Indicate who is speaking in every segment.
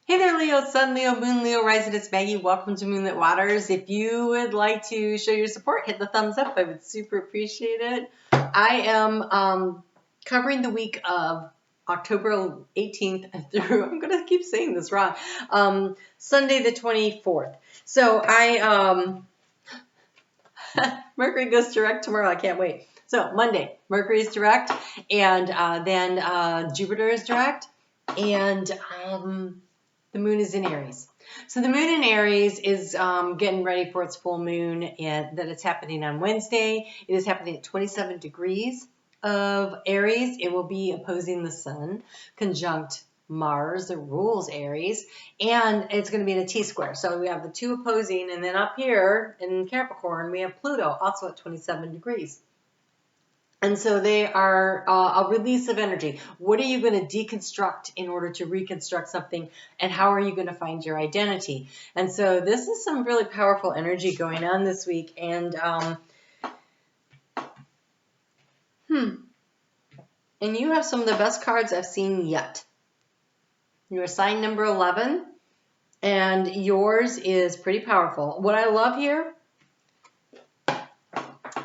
Speaker 1: Hey there, Leo, Sun, Leo, Moon, Leo, Rising, it's Maggie. Welcome to Moonlit Waters. If you would like to show your support, hit the thumbs up. I would super appreciate it. I am covering the week of October 18th through, I'm going to keep saying this wrong, Sunday the 24th. So Mercury goes direct tomorrow. I can't wait. So Monday, Mercury is direct, and then Jupiter is direct, and the moon is in Aries. So the moon in Aries is getting ready for its full moon, and that it's happening on Wednesday. It is happening at 27 degrees of Aries. It will be opposing the sun, conjunct Mars, that rules Aries, and it's going to be in a T-square. So we have the two opposing, and then up here in Capricorn, we have Pluto, also at 27 degrees. And so they are a release of energy. What are you going to deconstruct in order to reconstruct something? And how are you going to find your identity? And so this is some really powerful energy going on this week. And and you have some of the best cards I've seen yet. You're sign number 11, and yours is pretty powerful. What I love here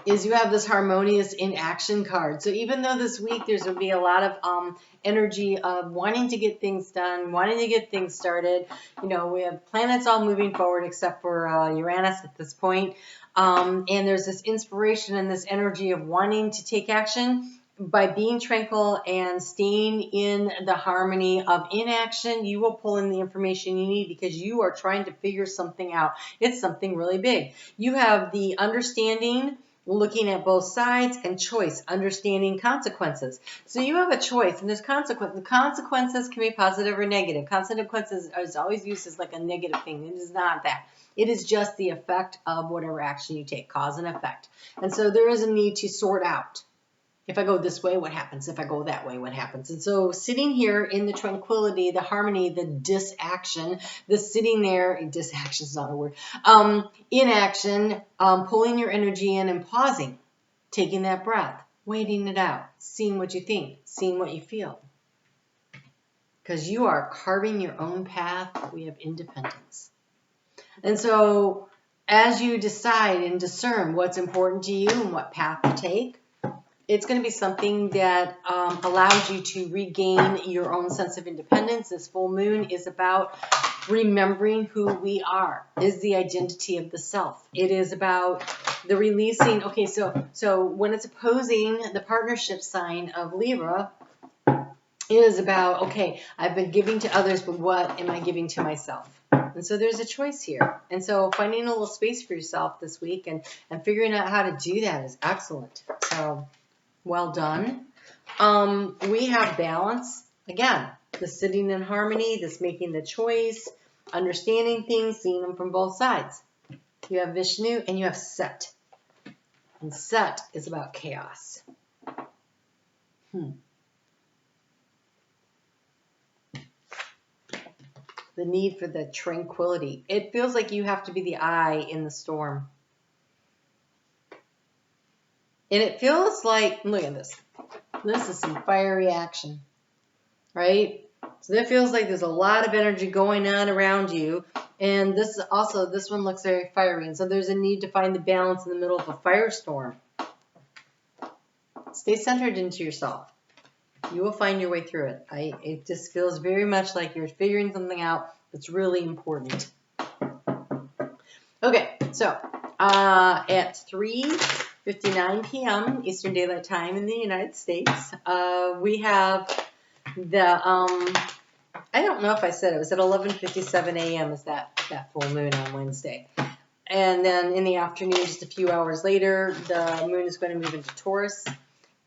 Speaker 1: is you have this harmonious in action card. So even though this week there's going to be a lot of energy of wanting to get things done, wanting to get things started, you know, we have planets all moving forward except for Uranus at this point. And there's this inspiration and this energy of wanting to take action. By being tranquil and staying in the harmony of inaction, you will pull in the information you need because you are trying to figure something out. It's something really big. You have the understanding, looking at both sides, and choice, understanding consequences. So you have a choice, and there's consequences. Consequences can be positive or negative. Consequences is always used as like a negative thing. It is not that. It is just the effect of whatever action you take, cause and effect. And so there is a need to sort out. If I go this way, what happens? If I go that way, what happens? And so sitting here in the tranquility, the harmony, the disaction, the sitting there, disaction is not a word, inaction, pulling your energy in and pausing, taking that breath, waiting it out, seeing what you think, seeing what you feel. Because you are carving your own path. We have independence. And so as you decide and discern what's important to you and what path to take, it's going to be something that allows you to regain your own sense of independence. This full moon is about remembering who we are, is the identity of the self. It is about the releasing. Okay, so when it's opposing the partnership sign of Libra, it is about, okay, I've been giving to others, but what am I giving to myself? And so there's a choice here. And so finding a little space for yourself this week and figuring out how to do that is excellent. So well done. We have balance. Again, the sitting in harmony, this making the choice, understanding things, seeing them from both sides. You have Vishnu and you have Set. And Set is about chaos. The need for the tranquility. It feels like you have to be the eye in the storm. And it feels like, look at this. This is some fiery action, right? So that feels like there's a lot of energy going on around you. And this one looks very fiery. And so there's a need to find the balance in the middle of a firestorm. Stay centered into yourself. You will find your way through it. It just feels very much like you're figuring something out that's really important. Okay, so at 3:59 p.m. Eastern Daylight Time in the United States, we have the, I don't know if I said it was at 11:57 a.m. is that full moon on Wednesday. And then in the afternoon, just a few hours later, the moon is going to move into Taurus.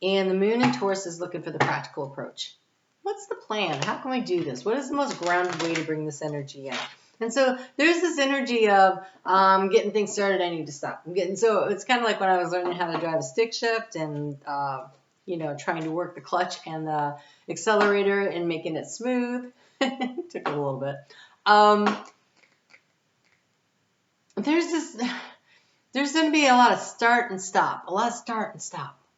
Speaker 1: And the moon in Taurus is looking for the practical approach. What's the plan? How can we do this? What is the most grounded way to bring this energy in? And so there's this energy of getting things started. I need to stop. So it's kind of like when I was learning how to drive a stick shift and trying to work the clutch and the accelerator and making it smooth. It took a little bit. There's going to be a lot of start and stop.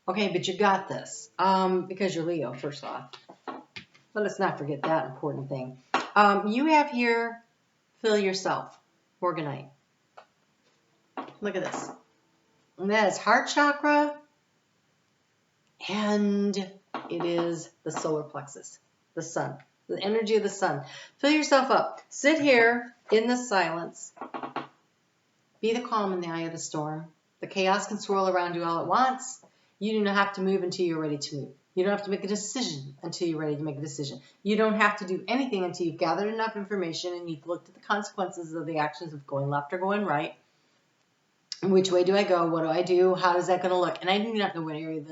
Speaker 1: Okay, but you got this because you're Leo, first off. Let us not forget that important thing. You have here, fill yourself, Morganite. Look at this. And that is heart chakra, and it is the solar plexus, the sun, the energy of the sun. Fill yourself up. Sit here in the silence. Be the calm in the eye of the storm. The chaos can swirl around you all at once. You do not have to move until you're ready to move. You don't have to make a decision until you're ready to make a decision. You don't have to do anything until you've gathered enough information and you've looked at the consequences of the actions of going left or going right. Which way do I go? What do I do? How is that going to look? And I do not know what area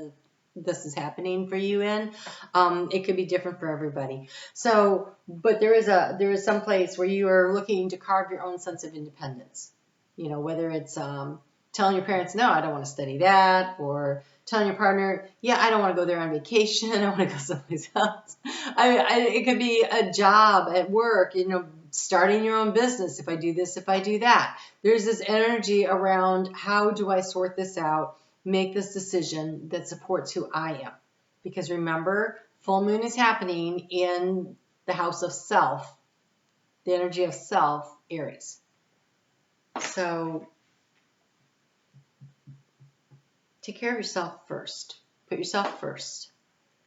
Speaker 1: this is happening for you in. It could be different for everybody. So, but there is some place where you are looking to carve your own sense of independence. You know, whether it's telling your parents, no, I don't want to study that, or telling your partner, yeah, I don't want to go there on vacation. I want to go someplace else. It could be a job at work, you know, starting your own business. If I do this, if I do that, there's this energy around how do I sort this out, make this decision that supports who I am. Because remember, full moon is happening in the house of self, the energy of self, Aries. So take care of yourself first. Put yourself first.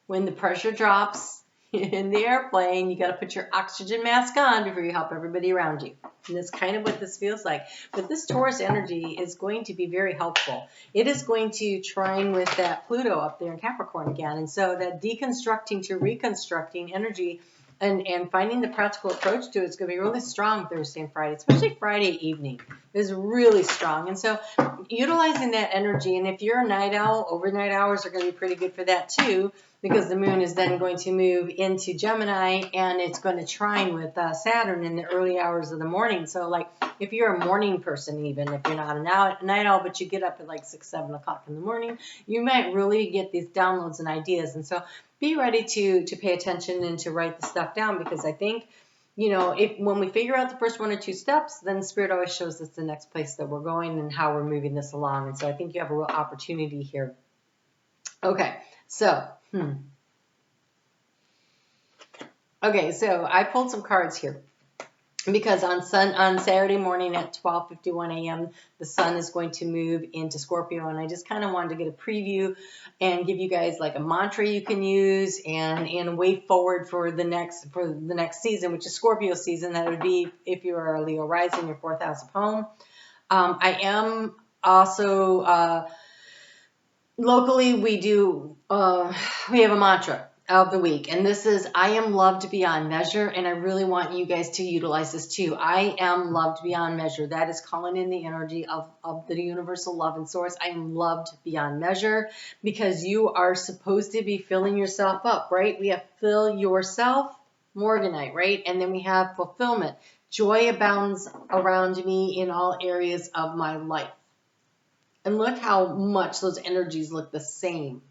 Speaker 1: When the pressure drops in the airplane, you got to put your oxygen mask on before you help everybody around you. And that's kind of what this feels like. But this Taurus energy is going to be very helpful. It is going to trine with that Pluto up there in Capricorn again. And so that deconstructing to reconstructing energy and finding the practical approach to it is going to be really strong Thursday and Friday, especially Friday evening is really strong. And so utilizing that energy, and if you're a night owl, overnight hours are going to be pretty good for that too, because the moon is then going to move into Gemini and it's going to trine with Saturn in the early hours of the morning. So like if you're a morning person, even if you're not a night owl, but you get up at like 6, 7 o'clock in the morning, you might really get these downloads and ideas. And so be ready to pay attention and to write the stuff down, because I think, you know, when we figure out the first 1 or 2 steps, then Spirit always shows us the next place that we're going and how we're moving this along. And so I think you have a real opportunity here. Okay, so, Okay, so I pulled some cards here. Because on Saturday morning at 12:51 a.m., the sun is going to move into Scorpio, and I just kind of wanted to get a preview and give you guys like a mantra you can use and a way forward for the next season, which is Scorpio season. That would be if you are a Leo rising, your 4th house of home. I am also locally we have a mantra of the week, and this is I am loved beyond measure, and I really want you guys to utilize this too. I am loved beyond measure. That is calling in the energy of the universal love and source. I am loved beyond measure, because you are supposed to be filling yourself up, right? We have fill yourself, Morganite, right? And then we have fulfillment. Joy abounds around me in all areas of my life. And look how much those energies look the same.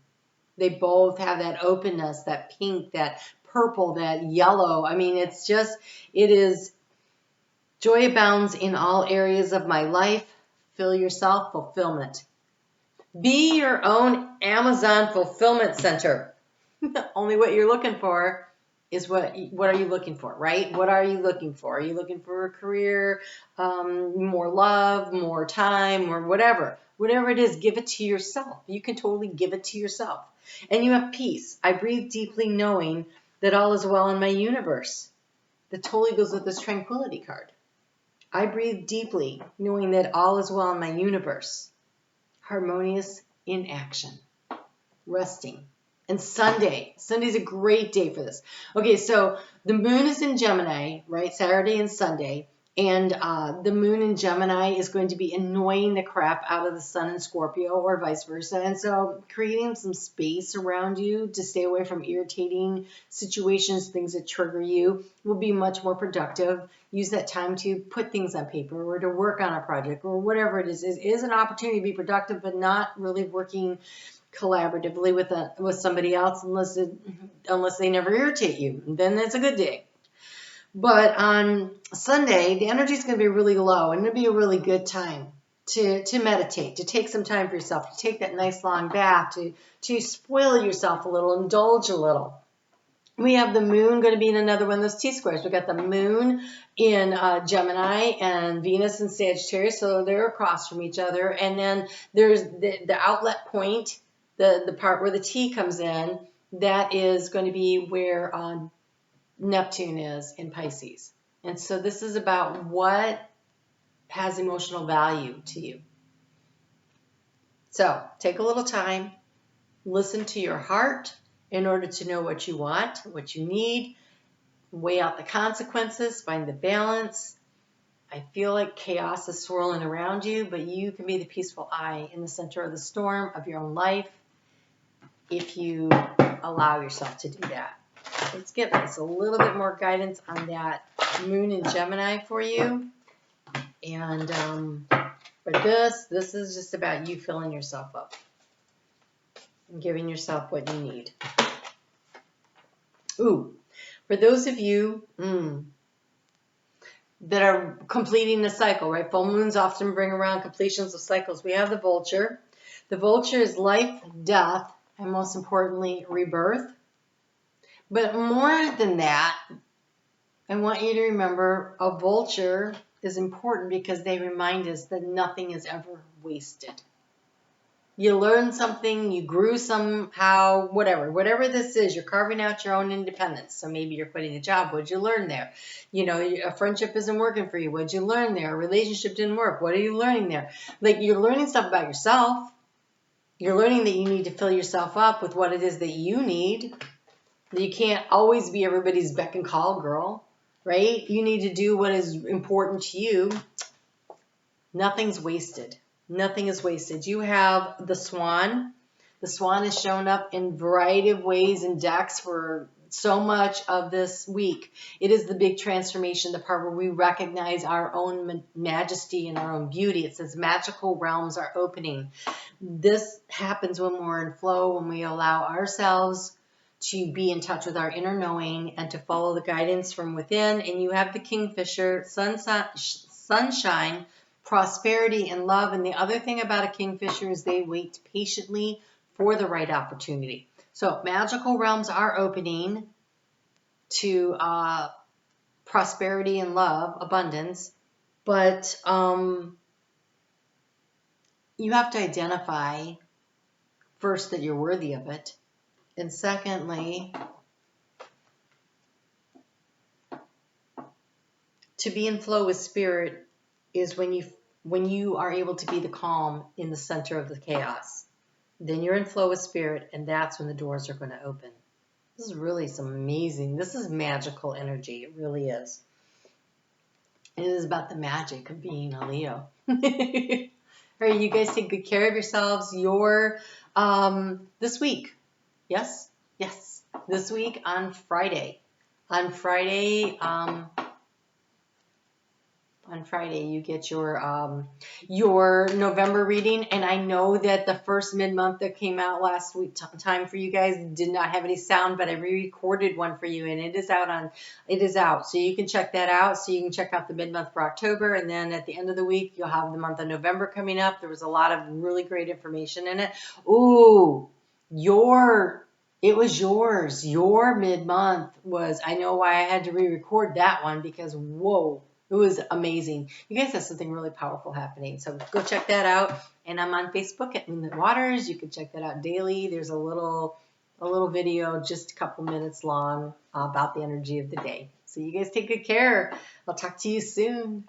Speaker 1: They both have that openness, that pink, that purple, that yellow. I mean, it is joy abounds in all areas of my life. Fill yourself, fulfillment. Be your own Amazon fulfillment center. Only what you're looking for is what are you looking for, right? What are you looking for? Are you looking for a career, more love, more time, or whatever? Whatever it is, give it to yourself. You can totally give it to yourself. And you have peace. I breathe deeply knowing that all is well in my universe. That totally goes with this tranquility card. I breathe deeply knowing that all is well in my universe. Harmonious in action. Resting. And Sunday's a great day for this. Okay, so the moon is in Gemini, right? Saturday and Sunday. And the moon in Gemini is going to be annoying the crap out of the sun in Scorpio, or vice versa. And so creating some space around you to stay away from irritating situations, things that trigger you, will be much more productive. Use that time to put things on paper or to work on a project or whatever it is. It is an opportunity to be productive, but not really working collaboratively with somebody else unless they never irritate you. Then that's a good day. But on Sunday, the energy is going to be really low, and it'll be a really good time to meditate, to take some time for yourself, to take that nice long bath, to spoil yourself a little, indulge a little. We have the moon going to be in another one of those T-squares. We got the moon in Gemini and Venus in Sagittarius, so they're across from each other. And then there's the outlet point, the part where the T comes in. That is going to be where Neptune is in Pisces. And so this is about what has emotional value to you. So take a little time, listen to your heart in order to know what you want, what you need, weigh out the consequences, find the balance. I feel like chaos is swirling around you, but you can be the peaceful eye in the center of the storm of your own life if you allow yourself to do that. Let's get us a little bit more guidance on that moon in Gemini for you. And for this is just about you filling yourself up and giving yourself what you need. Ooh, for those of you that are completing the cycle, right? Full moons often bring around completions of cycles. We have the vulture. The vulture is life, death, and most importantly, rebirth. But more than that, I want you to remember a vulture is important because they remind us that nothing is ever wasted. You learned something, you grew somehow, whatever this is, you're carving out your own independence. So maybe you're quitting a job. What'd you learn there? You know, a friendship isn't working for you. What'd you learn there? A relationship didn't work. What are you learning there? Like, you're learning stuff about yourself. You're learning that you need to fill yourself up with what it is that you need. You can't always be everybody's beck and call girl, right? You need to do what is important to you. Nothing's wasted. Nothing is wasted. You have the swan. The swan has shown up in a variety of ways in decks for so much of this week. It is the big transformation, the part where we recognize our own majesty and our own beauty. It says magical realms are opening. This happens when we're in flow, when we allow ourselves to be in touch with our inner knowing and to follow the guidance from within. And you have the kingfisher, sunshine, prosperity, and love. And the other thing about a kingfisher is they wait patiently for the right opportunity. So magical realms are opening to prosperity and love, abundance. But you have to identify first that you're worthy of it. And secondly, to be in flow with spirit is when you are able to be the calm in the center of the chaos. Then you're in flow with spirit, and that's when the doors are going to open. This is really this is magical energy. It really is. It is about the magic of being a Leo. All right, you guys take good care of yourselves. This week. Yes. This week on Friday. On Friday, you get your November reading, and I know that the first mid-month that came out last week time for you guys did not have any sound, but I re-recorded one for you, and it is out, so you can check that out. So you can check out the mid-month for October, and then at the end of the week you'll have the month of November coming up. There was a lot of really great information in it. Ooh, it was yours. Your mid-month was, I know why I had to re-record that one, because whoa. It was amazing. You guys have something really powerful happening. So go check that out. And I'm on Facebook at Moonlit Waters. You can check that out daily. There's a little video, just a couple minutes long, about the energy of the day. So you guys take good care. I'll talk to you soon.